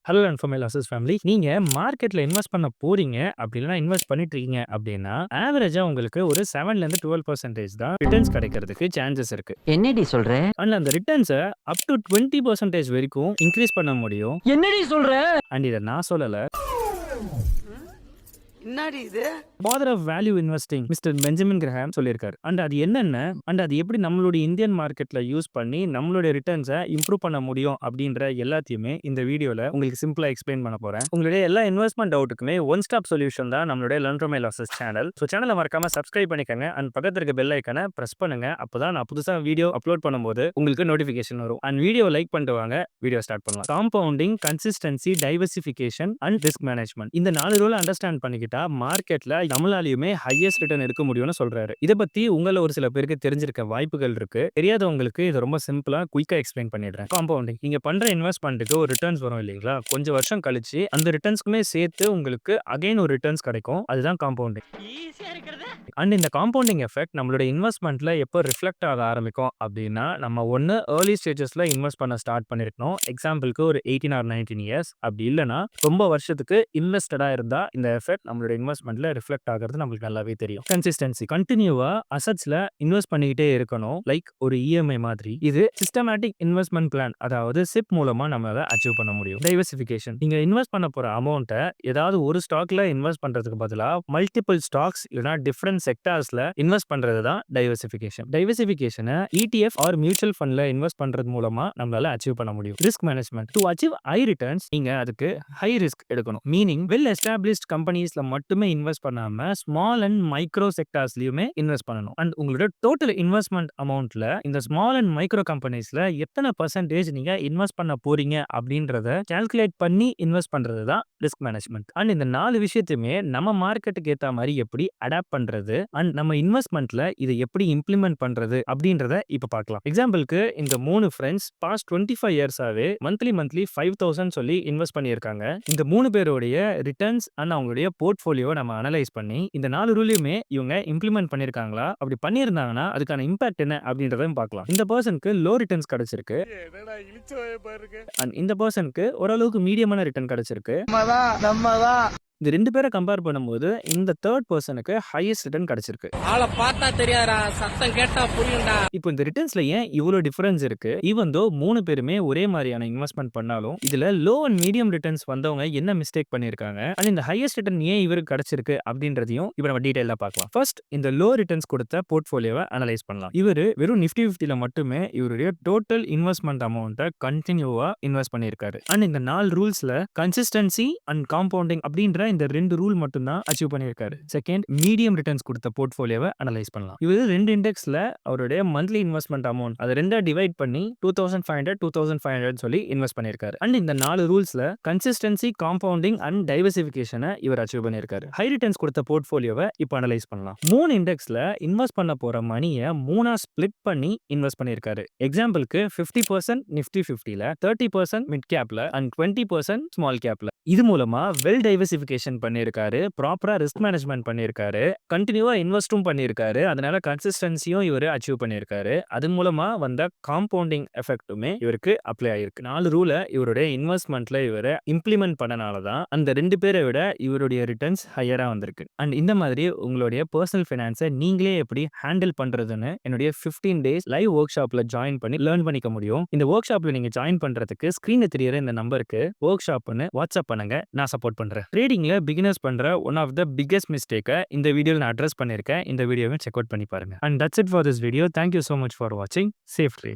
Hello and for my losses family. நீங்க மார்க்கெட்ல invest பண்ண போறீங்க, அப்படி இல்லன்னா இன்வெஸ்ட் பண்ணிட்டு இருக்கீங்க அப்படின்னா, ஆவரேஜா உங்களுக்கு ஒரு 7லேருந்து 12% தான் ரிட்டர்ன்ஸ் கிடைக்கிறதுக்கு சான்சஸ் இருக்கு. என்னடி சொல்ற? அண்ட் அந்த ரிட்டர்ன்ஸ அப் டூ 20% வரைக்கும் இன்கிரீஸ் பண்ண முடியும். என்னடி சொல்ற? அண்ட் இத நான் சொல்லல. என்னாடி இது? Father of value investing mister Benjamin Graham சொல்லியிருக்காரு. அண்ட் அது என்னென்ன, அண்ட் அது எப்படி நம்மளுடைய இந்தியன் மார்க்கெட்ல யூஸ் பண்ணி நம்மளுடைய ரிட்டர்ன்ஸை இம்ப்ரூவ் பண்ண முடியும் அப்படின்ற எல்லாத்தையுமே இந்த வீடியோல உங்களுக்கு சிம்பிளா எக்ஸ்பிளைன் பண்ண போறேன். உங்களுடைய எல்லா இன்வெஸ்ட்மெண்ட் டவுட்டுக்குமே ஒன் ஸ்டாப் சொல்யூஷன் தான் நம்மளுடைய learn from my losses channel. So சேனலை மறக்காம சப்ஸ்கிரைப் பண்ணிக்கங்க அண்ட் பக்கத்துல இருக்க பெல் ஐக்கனை பிரஸ் பண்ணுங்க. அப்பதான் நான் புதுசா வீடியோ அப்லோட் பண்ணும்போது உங்களுக்கு நோட்டிபிகேஷன் வரும். அண்ட் வீடியோ லைக் பண்ணிட்டு வாங்க, வீடியோ ஸ்டார்ட் பண்ணலாம். Compounding, consistency, diversification and risk management, இந்த 4 ரூல் அண்டர்ஸ்டாண்ட் பண்ணிக்கிட்டா மார்க்கெட்ல நம்மளாலையுமே ஹையஸ்ட் ரிட்டர்ன் எடுக்க முடியும்னு சொல்றாரு. இத பத்தி உங்கள ஒரு சில பேருக்கு தெரிஞ்சிருக்க வாய்ப்புகள் இருக்கு. தெரியாதவங்களுக்கு இது ரொம்ப சிம்பிளா குயிக்கா எக்ஸ்பிளைன் பண்ணிடுறேன். காம்பவுண்டிங், நீங்க பண்ற இன்வெஸ்ட்மென்ட்க்கு ஒரு ரிட்டர்ன்ஸ் வரும் இல்லீங்களா? கொஞ்சம் வருஷம் கழிச்சு அந்த ரிட்டர்ன்ஸ்க்குமே சேர்த்து உங்களுக்கு அகைன் ஒரு ரிட்டர்ன்ஸ் கிடைக்கும். அதுதான் காம்பவுண்டிங். ஈஸியா இருக்கிறது. அண்ட் இந்த காம்பவுண்டிங் எஃபெக்ட் நம்மளோட இன்வெஸ்ட்மென்ட்ல எப்போ ரிஃப்ளெக்ட் ஆக ஆரம்பிக்கும் அப்படின்னா, நம்ம ஒண்ணு ஏர்லி ஸ்டேஜஸ்ல இன்வெஸ்ட் பண்ண ஸ்டார்ட் பண்ணிருக்கணும். எக்ஸாம்பிளுக்கு ஒரு 18 ஆர் 19 இயர்ஸ். அப்படி இல்லனா ரொம்ப வருஷத்துக்கு இன்வெஸ்டடா இருந்தா இந்த எஃபெக்ட் நம்மளோட இன்வெஸ்ட்மென்ட்ல ரிஃப்ளெக்ட் ஆகிறது நமக்கு நல்லாவே தெரியும். கன்சிஸ்டன்சி, கன்டினியூவா அசெட்ஸ்ல இன்வெஸ்ட் பண்ணிக்கிட்டே இருக்கணும். லைக் ஒரு இஎம்ஐ மாதிரி. இது சிஸ்டமேட்டிக் இன்வெஸ்ட்மென்ட் பிளான், அதாவது சிப் மூலமா நம்மளால அச்சீவ் பண்ண முடியும். டைவர்சிஃபிகேஷன், நீங்க இன்வெஸ்ட் பண்ண போற அமௌண்ட்ட ஏதாவது ஒரு ஸ்டாக்ல இன்வெஸ்ட் பண்றதுக்கு பதிலா மல்டிபிள் ஸ்டாக்ஸ் இல்லனா டிஃபரண்ட் செக்டார்ஸ்ல இன்வெஸ்ட் பண்றது தான் டைவர்சிஃபிகேஷன். டைவர்சிஃபிகேஷனை ETF ஆர் மியூச்சுவல் ஃபண்ட்ல இன்வெஸ்ட் பண்றது மூலமா நம்மளால அச்சீவ் பண்ண முடியும். Risk management, to achieve high returns நீங்க அதுக்கு ஹை ரிஸ்க் எடுக்கணும். மீனிங் வெல் எஸ்டாப்லிஷ்ட் கம்பெனிஸ்ல மட்டுமே இன்வெஸ்ட் பண்ணாம ஸ்மால் அண்ட் மைக்ரோ செக்டார்ஸ்லயுமே இன்வெஸ்ட் பண்ணணும். அண்ட் உங்களோட டோட்டல் இன்வெஸ்ட்மெண்ட் அமௌண்ட்ல இந்த ஸ்மால் அண்ட் மைக்ரோ கம்பெனிஸ்ல எத்தனை பர்சன்டேஜ் நீங்க இன்வெஸ்ட் பண்ண போறீங்க அப்படின்றத கால்குலேட் பண்ணி இன்வெஸ்ட் பண்றது தான் ரிஸ்க் மேனேஜ்மெண்ட். அண்ட் இந்த 4 விஷயத்தையுமே நம்ம மார்க்கெட்டுக்கு ஏத்த மாதிரி எப்படி அடாப்ட் பண்றது அண்ட் நம்ம இன்வெஸ்ட்மெண்ட்ல இதை எப்படி இம்ப்ளிமெண்ட் பண்றது அப்படின்றத இப்ப பார்க்கலாம். எக்ஸாம்பிளுக்கு இந்த 3 ஃப்ரெண்ட்ஸ் பாஸ்ட் 25 இயர்ஸாவே மந்த்லி 5,000 சொல்லி இன்வெஸ்ட் பண்ணியிருக்காங்க. இந்த 3 பேருடைய ரிட்டர்ன்ஸ் அண்ட் அவங்களுடைய போர்ட்ஃபோலியோ நம்ம அனலைஸ் பண்ணி இந்த 4 ரூலையுமே இவங்க இம்ப்ளிமெண்ட் பண்ணிருக்காங்களா, அப்படி பண்ணியிருந்தாங்கன்னா அதுக்கான இம்பாக்ட் என்ன அப்படின்றதையும் பார்க்கலாம். இந்த பர்சனுக்கு லோ ரிட்டர்ன்ஸ் கிடைச்சிருக்கு அண்ட் இந்த பர்சனுக்கு ஓரளவுக்கு மீடியமான ரிட்டர்ன் கிடைச்சிருக்கு. இந்த 2 பேரை கம்பேர் பண்ணும்போது இந்த தேர்ட் பர்சனுக்கு ஹையஸ்ட் ரிட்டர்ன் கிடைச்சிருக்கு. ஆளை பார்த்தா தெரியாதா, சத்தம் கேட்டா புரியும்டா. இப்போ இந்த ரிட்டர்ன்ஸ்ல ஏன் இவ்வளவு டிஃபரன்ஸ் இருக்கு? ஈவன் தோ 3 பேருமே ஒரே மாதிரியான இன்வெஸ்ட்மெண்ட் பண்ணாலும் இதுல லோ அண்ட் மீடியம் ரிட்டர்ன்ஸ் வந்தவங்க என்ன மிஸ்டேக் பண்ணிருக்காங்க அண்ட் இந்த ஹையஸ்ட் ரிட்டர்ன் ஏன் இவருக்கு கிடைச்சிருக்கு அப்படின்றதையும் இப்போ நம்ம டீடைலா பார்க்கலாம். ஃபர்ஸ்ட், இந்த லோ ரிட்டர்ன்ஸ் கொடுத்த போர்ட்ஃபோலியோவை அனலைஸ் பண்ணலாம். இவரு வெறும் நிஃப்டி 50ல மட்டுமே இவருடைய டோட்டல் இன்வெஸ்ட்மெண்ட் அமௌண்ட்டை கண்டினியூவா இன்வெஸ்ட் பண்ணியிருக்காரு. அண்ட் இந்த 4 ரூல்ஸ்ல கன்சிஸ்டன்சி அண்ட் காம்பவுண்டிங் அப்படின்ற இந்த 2 ரூல் மட்டும் தான் அச்சீவ் பண்ணியிருக்காரு. செகண்ட், மீடியம் ரிட்டர்ன்ஸ் கொடுத்த போர்ட்ஃபோலியோவை அனலைஸ் பண்ணலாம். இவர் 2 இண்டெக்ஸ்ல அவருடைய மந்த்லி இன்வெஸ்ட்மெண்ட் அமௌண்ட் அதை 2ஆ டிவைட் பண்ணி 2,500 சொல்லி இன்வெஸ்ட் பண்ணியிருக்காரு. அண்ட் இந்த 4 ரூல்ஸ்ல கன்சிஸ்டன்சி, காம்பவுண்டிங் அண்ட் டைவர்சிஃபிகேஷனை இவர் அச்சீவ் பண்ணியிருக்காரு. ஹை ரிட்டர்ன்ஸ் கொடுத்த போர்ட்ஃபோலியோவை இப்போ அனலைஸ் பண்ணலாம். 3 இண்டெக்ஸ்ல இன்வெஸ்ட் பண்ண போற மணியை 3ஆ ஸ்பிளிட் பண்ணி இன்வெஸ்ட் பண்ணியிருக்காரு. எக்ஸாம்பிளுக்கு 50% நிஃப்டி 50ல, 30% மிட் கேப்ல அண்ட் 20% ஸ்மால் கேப்ல. இது மூலமா வெல் டைவர்சிஃபிகேஷன் பண்ணியிருக்காரு, ப்ராப்பரா ரிஸ்க் மேனேஜ்மெண்ட் பண்ணியிருக்காரு, கண்டினியூவா இன்வெஸ்டும் பண்ணியிருக்காரு. அதனால கன்சிஸ்டன்சியும் இவர் அச்சீவ் பண்ணியிருக்காரு. அது மூலமா வந்த காம்பவுண்டிங் எஃபெக்ட்டுமே இவருக்கு அப்ளை ஆயிருக்கு. 4 ரூலை இவருடைய இன்வெஸ்ட்மெண்ட்ல இவரை இம்ப்ளிமெண்ட் பண்ணனால தான் அந்த 2 பேரை விட இவருடைய ரிட்டர்ன்ஸ் ஹையரா வந்திருக்கு. அண்ட் இந்த மாதிரி உங்களுடைய பர்சனல் ஃபைனான்ஸை நீங்களே எப்படி ஹேண்டில் பண்றதுன்னு என்னுடைய 15 டேஸ் லைவ் ஒர்க் ஷாப்ல ஜாயின் பண்ணி லேர்ன் பண்ணிக்க முடியும். இந்த ஒர்க் ஷாப்ல நீங்க ஜாயின் பண்றதுக்கு ஸ்கிரீன்ல தெரியற இந்த நம்பருக்கு ஒர்க் ஷாப்னு வாட்ஸ்அப் பண்ணுங்க, நான் சப்போர்ட் பண்றேன். ட்ரேடிங்ல பிகினர்ஸ் பண்ற ஒன் ஆஃப் த பிக்கெஸ்ட் மிஸ்டேக்கை இந்த வீடியோல நான் அட்ரஸ் பண்ணிருக்கேன். இந்த வீடியோவை செக் அவுட் பண்ணி பாருங்க. And that's it for this video. Thank you so much for வாட்சிங். Safe trade.